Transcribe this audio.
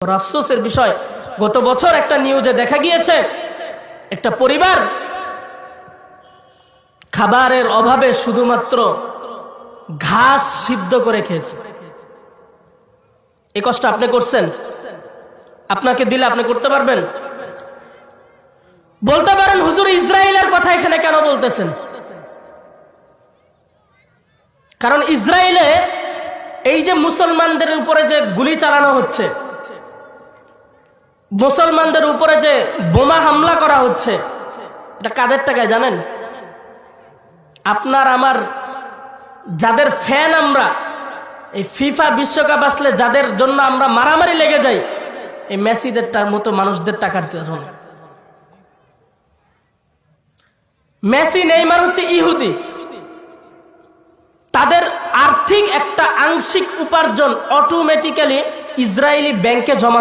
আফসোসের বিষয়, গত বছর একটা নিউজে দেখা গিয়েছে একটা পরিবার খাবারের অভাবে শুধুমাত্র ঘাস সিদ্ধ করে খেয়েছে। এই কষ্ট আপনি করছেন? আপনাকে দিলে আপনি করতে পারবেন? বলতে পারেন হুজুর ইসরায়েলের কথা এখানে কেন বলতেছেন? কারণ ইসরায়েলে এই যে মুসলমানদের উপরে যে গুলি চালানো হচ্ছে, মুসলমানদের উপরে যে বোমা হামলা করা হচ্ছে, এটা কাদের টাকায় জানেন? আপনার আমার যাদের ফ্যান, আমরা এই ফিফা বিশ্বকাপ আসলে যাদের জন্য আমরা মারামারি লেগে যাই, এই মেসিদের মতো মানুষদের টাকার জন্য। মেসি নেইমার হচ্ছে ইহুদি, তাদের আর্থিক একটা আংশিক উপার্জন অটোমেটিক্যালি ইসরায়েলি ব্যাংকে জমা